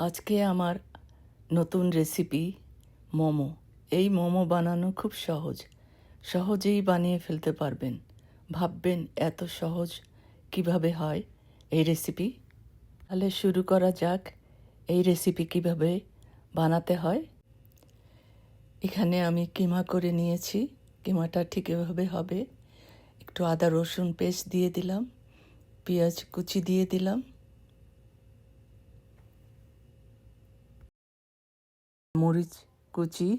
আজকে আমার নতুন রেসিপি মোমো। এই মোমো বানানো খুব সহজেই বানিয়ে ফেলতে পারবেন। ভাববেন এত সহজ কিভাবে হয় এই রেসিপি। তাহলে শুরু করা যাক এই রেসিপি কিভাবে বানাতে হয়। এখানে আমি কিমা করে নিয়েছি। কিমাটা ঠিক এভাবে হবে। একটু আদা রসুন পেস্ট দিয়ে দিলাম, পেঁয়াজ কুচি দিয়ে দিলাম, মরিচ কুচি,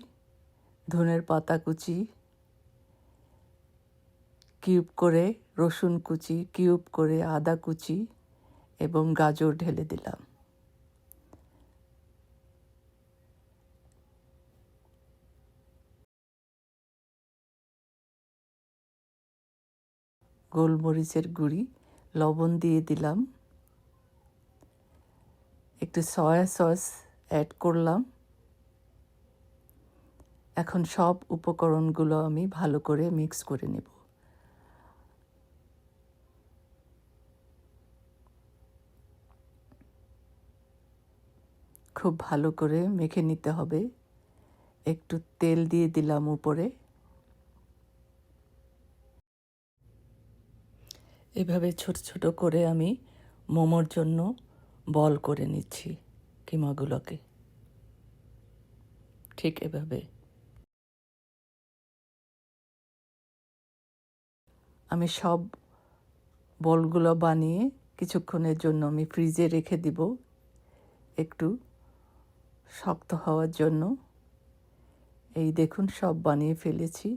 ধনের পাতা কুচি, কিউব করে রসুন কুচি, কিউব করে আদা কুচি এবং গাজর ঢেলে দিলাম। গোলমরিচের গুঁড়ি, লবণ দিয়ে দিলাম, একটু সয়া সস অ্যাড করলাম। এখন সব উপকরণগুলো আমি ভালো করে মিক্স করে নেব। খুব ভালো করে মেখে নিতে হবে। একটু তেল দিয়ে দিলাম উপরে। এভাবে ছোট ছোট করে আমি মোমোর জন্য বল করে নিচ্ছি কিমাগুলোকে। ঠিক এভাবে আমি সব বলগুলো বানিয়ে কিছুক্ষণের জন্য আমি ফ্রিজে রেখে দিব একটু শক্ত হওয়ার জন্য। এই দেখুন সব বানিয়ে ফেলেছি।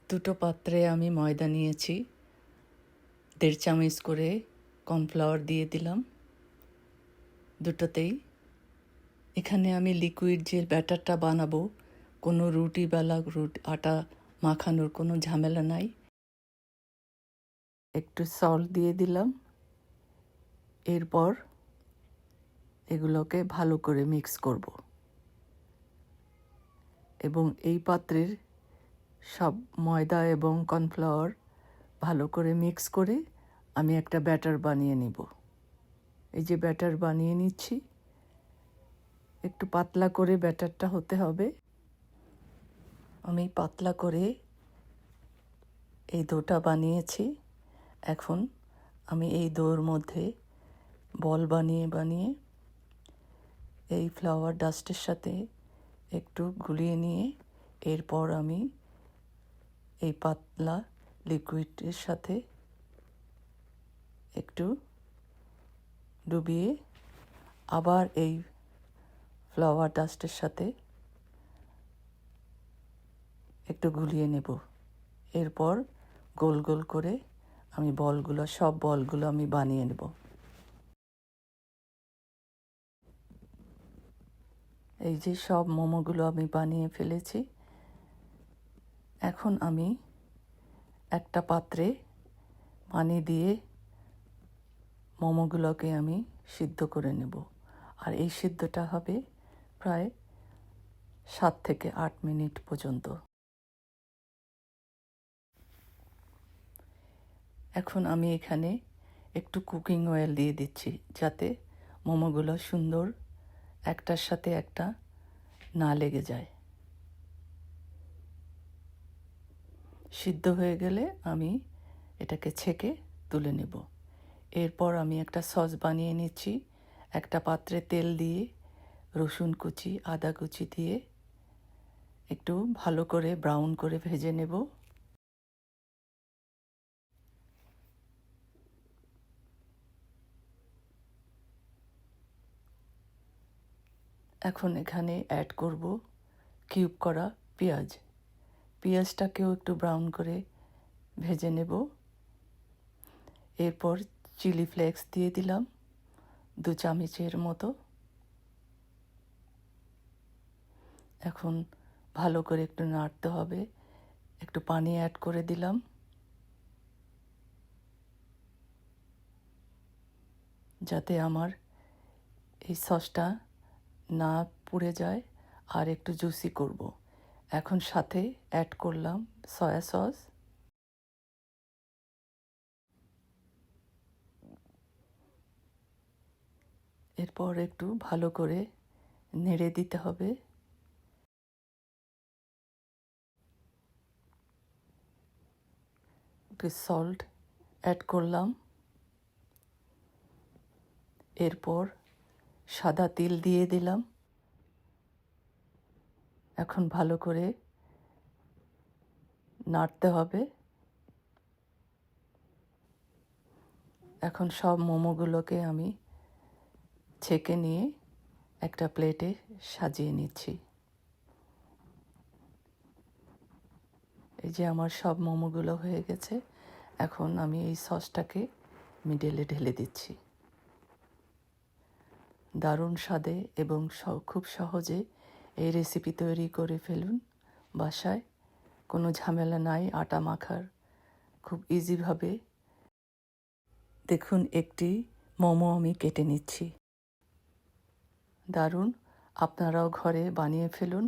দুটো পাত্রে আমি ময়দা নিয়েছি, 1.5 চামচ করে কর্নফ্লাওয়ার দিয়ে দিলাম দুটোতেই। এখানে আমি লিকুইড যে ব্যাটারটা বানাবো, কোনো রুটি বেলা আটা মাখানোর কোনো ঝামেলা নাই। একটু সল্ট দিয়ে দিলাম। এরপর এগুলোকে ভালো করে মিক্স করব এবং এই পাত্রের সব ময়দা এবং কর্নফ্লাওয়ার ভালো করে মিক্স করে আমি একটা ব্যাটার বানিয়ে নিব। এই যে ব্যাটার বানিয়ে নিচ্ছি, একটু পাতলা করে ব্যাটারটা হতে হবে। আমি পাতলা করে এই ডোটা বানিয়েছি। এখন আমি এই ডোর মধ্যে বল বানিয়ে এই ফ্লাওয়ার ডাস্টের সাথে একটু গুলিয়ে নিয়ে এরপর আমি এই পাতলা লিকুইডের সাথে একটু ডুবিয়ে আবার এই ফ্লাওয়ার ডাস্টের সাথে একটু গুলিয়ে নেব। এরপর গোল গোল করে আমি সব বলগুলো আমি বানিয়ে নেব। এই যে সব মোমোগুলো আমি বানিয়ে ফেলেছি। এখন আমি একটা পাত্রে পানি দিয়ে মোমোগুলোকে আমি সিদ্ধ করে নেব। আর এই সিদ্ধটা হবে প্রায় 7 থেকে 8 মিনিট পর্যন্ত। এখন আমি এখানে একটু কুকিং অয়েল দিয়ে দিচ্ছি, যাতে মোমোগুলো সুন্দর একটার সাথে একটা না লেগে যায়। সিদ্ধ হয়ে গেলে আমি এটাকে ছেঁকে তুলে নেব। এরপর আমি একটা সস বানিয়ে নিচ্ছি। একটা পাত্রে তেল দিয়ে রসুন কুচি, আদা কুচি দিয়ে একটু ভালো করে ব্রাউন করে ভেজে নেব। এখন এখানে অ্যাড করব কিউব করা পেঁয়াজ। পেঁয়াজটাকেও একটু ব্রাউন করে ভেজে নেব। এরপর চিলি ফ্লেক্স দিয়ে দিলাম 2 চামচের মতো। এখন ভালো করে একটু নাড়তে হবে। একটু পানি অ্যাড করে দিলাম, যাতে আমার এই সসটা না পুড়ে যায় আর একটু জুসি করব। এখন সাথে অ্যাড করলাম সয়া সস। এরপর একটু ভালো করে নেড়ে দিতে হবে। একটু সল্ট অ্যাড করলাম। এরপর সাদা তিল দিয়ে দিলাম। এখন ভালো করে নাড়তে হবে। এখন সব মোমোগুলোকে আমি ছেঁকে নিয়ে একটা প্লেটে সাজিয়ে নিচ্ছি। এই যে আমার সব মোমোগুলো হয়ে গেছে। এখন আমি এই সসটাকে মিডলে ঢেলে দিচ্ছি। দারুণ স্বাদে এবং খুব সহজে এই রেসিপি তৈরি করে ফেলুন বাসায়। কোনো ঝামেলা নাই আটা মাখার, খুব ইজিভাবে। দেখুন একটি মোমো আমি কেটে নিচ্ছি। দারুণ, আপনারাও ঘরে বানিয়ে ফেলুন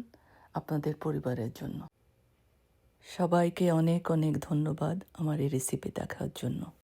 আপনাদের পরিবারের জন্য। সবাইকে অনেক অনেক ধন্যবাদ আমার এই রেসিপি দেখার জন্য।